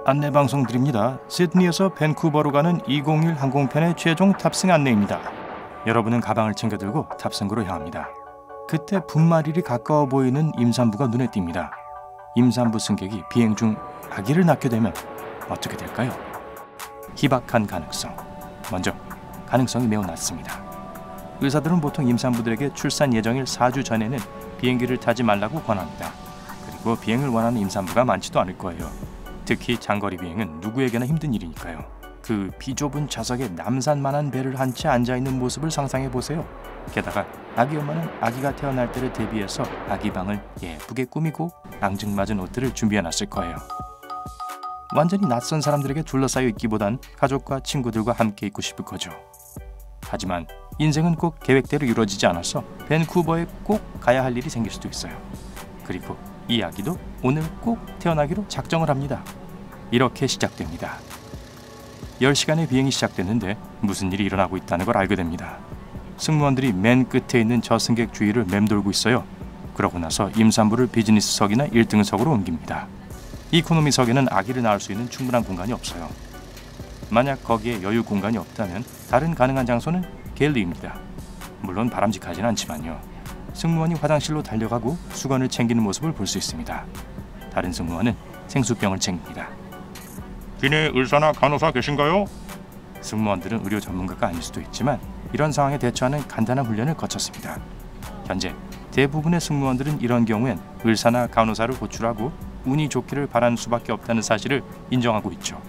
안내방송 드립니다. 시드니에서 밴쿠버로 가는 201 항공편의 최종 탑승 안내입니다. 여러분은 가방을 챙겨 들고 탑승구로 향합니다. 그때 분마일이 가까워 보이는 임산부가 눈에 띕니다. 임산부 승객이 비행 중 아기를 낳게 되면 어떻게 될까요? 희박한 가능성. 먼저, 가능성이 매우 낮습니다. 의사들은 보통 임산부들에게 출산 예정일 4주 전에는 비행기를 타지 말라고 권합니다. 그리고 비행을 원하는 임산부가 많지도 않을 거예요. 특히 장거리 비행은 누구에게나 힘든 일이니까요. 그 비좁은 좌석에 남산만한 배를 한 채 앉아있는 모습을 상상해보세요. 게다가 아기 엄마는 아기가 태어날 때를 대비해서 아기 방을 예쁘게 꾸미고 앙증맞은 옷들을 준비해놨을 거예요. 완전히 낯선 사람들에게 둘러싸여 있기보단 가족과 친구들과 함께 있고 싶을 거죠. 하지만 인생은 꼭 계획대로 이루어지지 않아서 밴쿠버에 꼭 가야 할 일이 생길 수도 있어요. 그리고 이 아기도 오늘 꼭 태어나기로 작정을 합니다. 이렇게 시작됩니다. 10시간의 비행이 시작됐는데 무슨 일이 일어나고 있다는 걸 알게 됩니다. 승무원들이 맨 끝에 있는 저승객 주위를 맴돌고 있어요. 그러고 나서 임산부를 비즈니스석이나 1등석으로 옮깁니다. 이코노미석에는 아기를 낳을 수 있는 충분한 공간이 없어요. 만약 거기에 여유 공간이 없다면 다른 가능한 장소는 갤리입니다. 물론 바람직하진 않지만요. 승무원이 화장실로 달려가고 수건을 챙기는 모습을 볼 수 있습니다. 다른 승무원은 생수병을 챙깁니다. 기내 의사나 간호사 계신가요? 승무원들은 의료 전문가가 아닐 수도 있지만 이런 상황에 대처하는 간단한 훈련을 거쳤습니다. 현재 대부분의 승무원들은 이런 경우엔 의사나 간호사를 호출하고 운이 좋기를 바라는 수밖에 없다는 사실을 인정하고 있죠.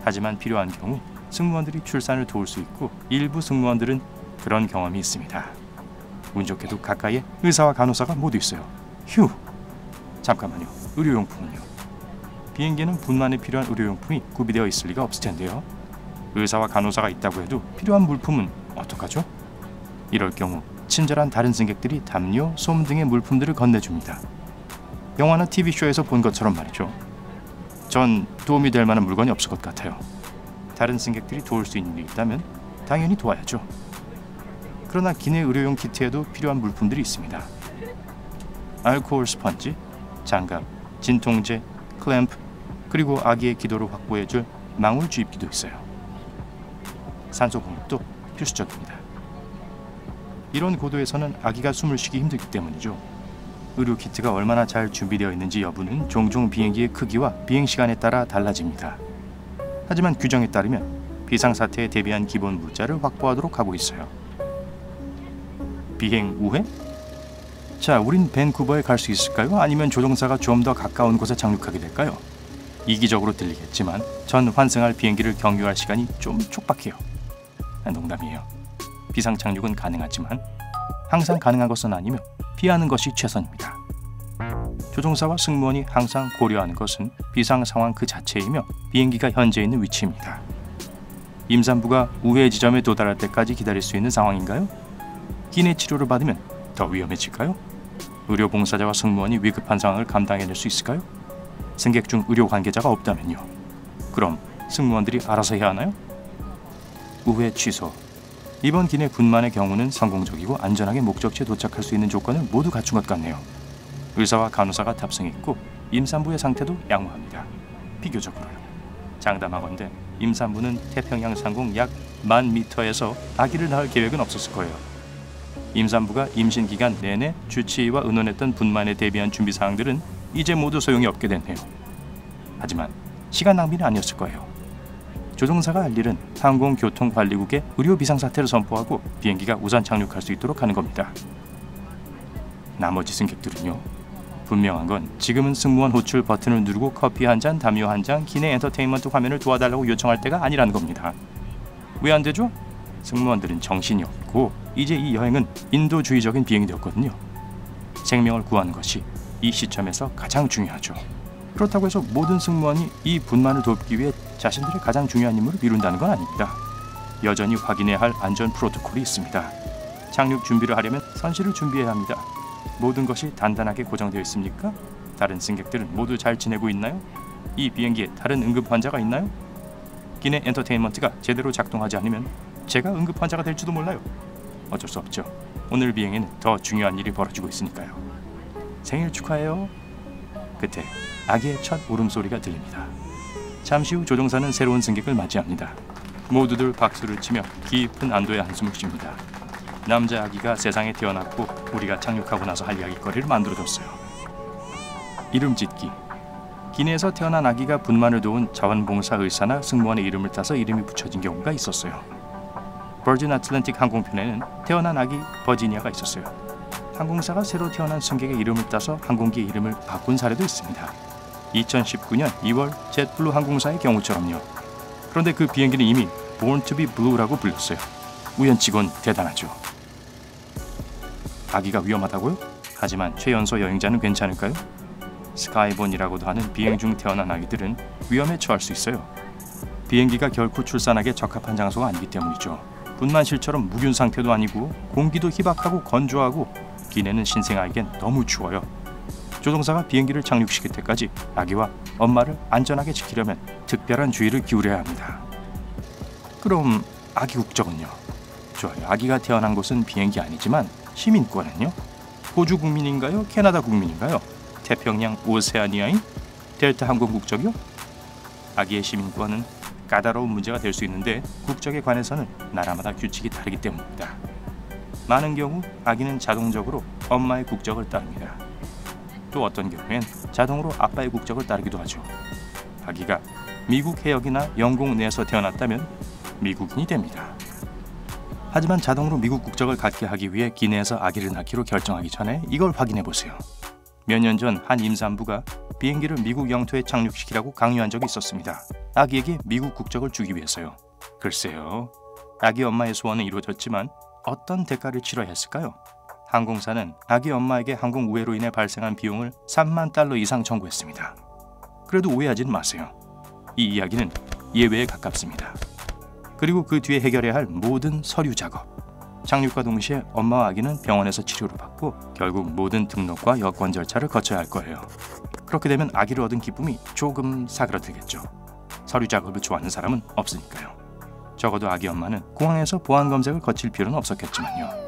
하지만 필요한 경우 승무원들이 출산을 도울 수 있고 일부 승무원들은 그런 경험이 있습니다. 운 좋게도 가까이에 의사와 간호사가 모두 있어요. 휴! 잠깐만요. 의료용품은요? 비행기에는 분만에 필요한 의료용품이 구비되어 있을 리가 없을 텐데요. 의사와 간호사가 있다고 해도 필요한 물품은 어떡하죠? 이럴 경우 친절한 다른 승객들이 담요, 솜 등의 물품들을 건네줍니다. 영화나 TV쇼에서 본 것처럼 말이죠. 전 도움이 될 만한 물건이 없을 것 같아요. 다른 승객들이 도울 수 있는 일이 있다면 당연히 도와야죠. 그러나 기내 의료용 키트에도 필요한 물품들이 있습니다. 알코올 스펀지, 장갑, 진통제, 클램프, 그리고 아기의 기도를 확보해줄 망울 주입기도 있어요. 산소 공급도 필수적입니다. 이런 고도에서는 아기가 숨을 쉬기 힘들기 때문이죠. 의료 키트가 얼마나 잘 준비되어 있는지 여부는 종종 비행기의 크기와 비행 시간에 따라 달라집니다. 하지만 규정에 따르면 비상사태에 대비한 기본 물자를 확보하도록 하고 있어요. 비행 우회? 자, 우린 밴쿠버에 갈 수 있을까요? 아니면 조종사가 좀 더 가까운 곳에 착륙하게 될까요? 이기적으로 들리겠지만 전 환승할 비행기를 경유할 시간이 좀 촉박해요. 농담이에요. 비상 착륙은 가능하지만 항상 가능한 것은 아니며 피하는 것이 최선입니다. 조종사와 승무원이 항상 고려하는 것은 비상 상황 그 자체이며 비행기가 현재 있는 위치입니다. 임산부가 우회 지점에 도달할 때까지 기다릴 수 있는 상황인가요? 기내 치료를 받으면 더 위험해질까요? 의료 봉사자와 승무원이 위급한 상황을 감당해낼 수 있을까요? 승객 중 의료 관계자가 없다면요. 그럼 승무원들이 알아서 해야 하나요? 우회 취소. 이번 기내 분만의 경우는 성공적이고 안전하게 목적지에 도착할 수 있는 조건을 모두 갖춘 것 같네요. 의사와 간호사가 탑승했고 임산부의 상태도 양호합니다. 비교적으로요. 장담하건대 임산부는 태평양 상공 약 10,000m에서 아기를 낳을 계획은 없었을 거예요. 임산부가 임신 기간 내내 주치의와 의논했던 분만에 대비한 준비 사항들은 이제 모두 소용이 없게 됐네요. 하지만 시간 낭비는 아니었을 거예요. 조종사가 할 일은 항공교통관리국에 의료 비상사태를 선포하고 비행기가 우선 착륙할 수 있도록 하는 겁니다. 나머지 승객들은요. 분명한 건 지금은 승무원 호출 버튼을 누르고 커피 한 잔, 담요 한 잔, 기내 엔터테인먼트 화면을 도와달라고 요청할 때가 아니라는 겁니다. 왜 안 되죠? 승무원들은 정신이 없고 이제 이 여행은 인도주의적인 비행이 되었거든요. 생명을 구하는 것이 이 시점에서 가장 중요하죠. 그렇다고 해서 모든 승무원이 이 분만을 돕기 위해 자신들의 가장 중요한 임무를 미룬다는 건 아닙니다. 여전히 확인해야 할 안전 프로토콜이 있습니다. 착륙 준비를 하려면 선실을 준비해야 합니다. 모든 것이 단단하게 고정되어 있습니까? 다른 승객들은 모두 잘 지내고 있나요? 이 비행기에 다른 응급 환자가 있나요? 기내 엔터테인먼트가 제대로 작동하지 않으면 제가 응급 환자가 될지도 몰라요. 어쩔 수 없죠. 오늘 비행에는 더 중요한 일이 벌어지고 있으니까요. 생일 축하해요. 그때 아기의 첫 울음소리가 들립니다. 잠시 후 조종사는 새로운 승객을 맞이합니다. 모두들 박수를 치며 깊은 안도의 한숨을 쉽니다. 남자 아기가 세상에 태어났고 우리가 착륙하고 나서 할 이야기거리를 만들어줬어요. 이름 짓기. 기내에서 태어난 아기가 분만을 도운 자원봉사 의사나 승무원의 이름을 따서 이름이 붙여진 경우가 있었어요. 버진 애틀랜틱 항공편에는 태어난 아기 버지니아가 있었어요. 항공사가 새로 태어난 승객의 이름을 따서 항공기의 이름을 바꾼 사례도 있습니다. 2019년 2월 젯블루 항공사의 경우처럼요. 그런데 그 비행기는 이미 Born to be Blue라고 불렸어요. 우연치곤 대단하죠. 아기가 위험하다고요? 하지만 최연소 여행자는 괜찮을까요? 스카이본이라고도 하는 비행 중 태어난 아기들은 위험에 처할 수 있어요. 비행기가 결코 출산하기에 적합한 장소가 아니기 때문이죠. 분만실처럼 무균 상태도 아니고 공기도 희박하고 건조하고 기내는 신생아에겐 너무 추워요. 조종사가 비행기를 착륙시킬 때까지 아기와 엄마를 안전하게 지키려면 특별한 주의를 기울여야 합니다. 그럼 아기 국적은요? 좋아요. 아기가 태어난 곳은 비행기 아니지만 시민권은요? 호주 국민인가요? 캐나다 국민인가요? 태평양 오세아니아인? 델타 항공 국적이요? 아기의 시민권은 까다로운 문제가 될 수 있는데 국적에 관해서는 나라마다 규칙이 다르기 때문입니다. 많은 경우 아기는 자동적으로 엄마의 국적을 따릅니다. 또 어떤 경우엔 자동으로 아빠의 국적을 따르기도 하죠. 아기가 미국 해역이나 영국 내에서 태어났다면 미국인이 됩니다. 하지만 자동으로 미국 국적을 갖게 하기 위해 기내에서 아기를 낳기로 결정하기 전에 이걸 확인해 보세요. 몇 년 전 한 임산부가 비행기를 미국 영토에 착륙시키라고 강요한 적이 있었습니다. 아기에게 미국 국적을 주기 위해서요. 글쎄요. 아기 엄마의 소원은 이루어졌지만 어떤 대가를 치러야 했을까요? 항공사는 아기 엄마에게 항공 우회로 인해 발생한 비용을 3만 달러 이상 청구했습니다. 그래도 오해하지는 마세요. 이 이야기는 예외에 가깝습니다. 그리고 그 뒤에 해결해야 할 모든 서류 작업. 착륙과 동시에 엄마와 아기는 병원에서 치료를 받고 결국 모든 등록과 여권 절차를 거쳐야 할 거예요. 그렇게 되면 아기를 얻은 기쁨이 조금 사그라들겠죠. 서류 작업을 좋아하는 사람은 없으니까요. 적어도 아기 엄마는 공항에서 보안 검색을 거칠 필요는 없었겠지만요.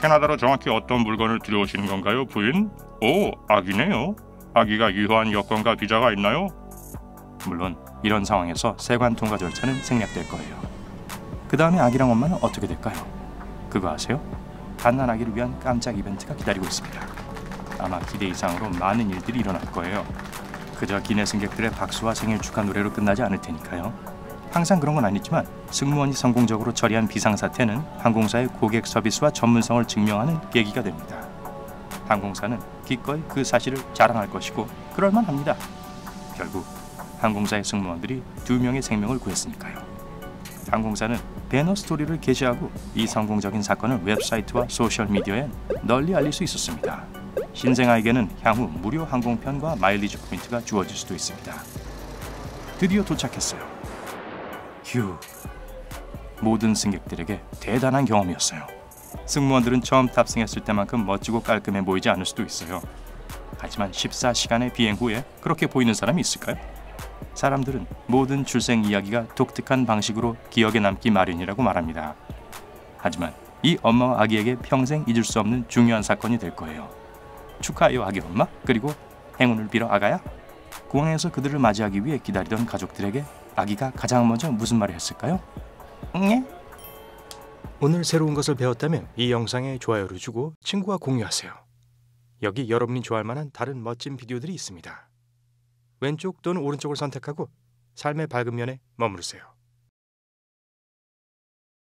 캐나다로 정확히 어떤 물건을 들여오시는 건가요, 부인? 오, 아기네요. 아기가 유효한 여권과 비자가 있나요? 물론 이런 상황에서 세관 통과 절차는 생략될 거예요. 그 다음에 아기랑 엄마는 어떻게 될까요? 그거 아세요? 갓난아기를 위한 깜짝 이벤트가 기다리고 있습니다. 아마 기대 이상으로 많은 일들이 일어날 거예요. 그저 기내 승객들의 박수와 생일 축하 노래로 끝나지 않을 테니까요. 항상 그런 건 아니지만 승무원이 성공적으로 처리한 비상사태는 항공사의 고객 서비스와 전문성을 증명하는 계기가 됩니다. 항공사는 기꺼이 그 사실을 자랑할 것이고 그럴만합니다. 결국 항공사의 승무원들이 2명의 생명을 구했으니까요. 항공사는 배너 스토리를 게시하고 이 성공적인 사건을 웹사이트와 소셜미디어에 널리 알릴 수 있었습니다. 신생아에게는 향후 무료 항공편과 마일리지 포인트가 주어질 수도 있습니다. 드디어 도착했어요. 휴, 모든 승객들에게 대단한 경험이었어요. 승무원들은 처음 탑승했을 때만큼 멋지고 깔끔해 보이지 않을 수도 있어요. 하지만 14시간의 비행 후에 그렇게 보이는 사람이 있을까요? 사람들은 모든 출생 이야기가 독특한 방식으로 기억에 남기 마련이라고 말합니다. 하지만 이 엄마와 아기에게 평생 잊을 수 없는 중요한 사건이 될 거예요. 축하해요, 아기 엄마. 그리고 행운을 빌어, 아가야. 공항에서 그들을 맞이하기 위해 기다리던 가족들에게 아기가 가장 먼저 무슨 말을 했을까요? 응? 오늘 새로운 것을 배웠다면 이 영상에 좋아요를 주고 친구와 공유하세요. 여기 여러분이 좋아할 만한 다른 멋진 비디오들이 있습니다. 왼쪽 또는 오른쪽을 선택하고 삶의 밝은 면에 머무르세요.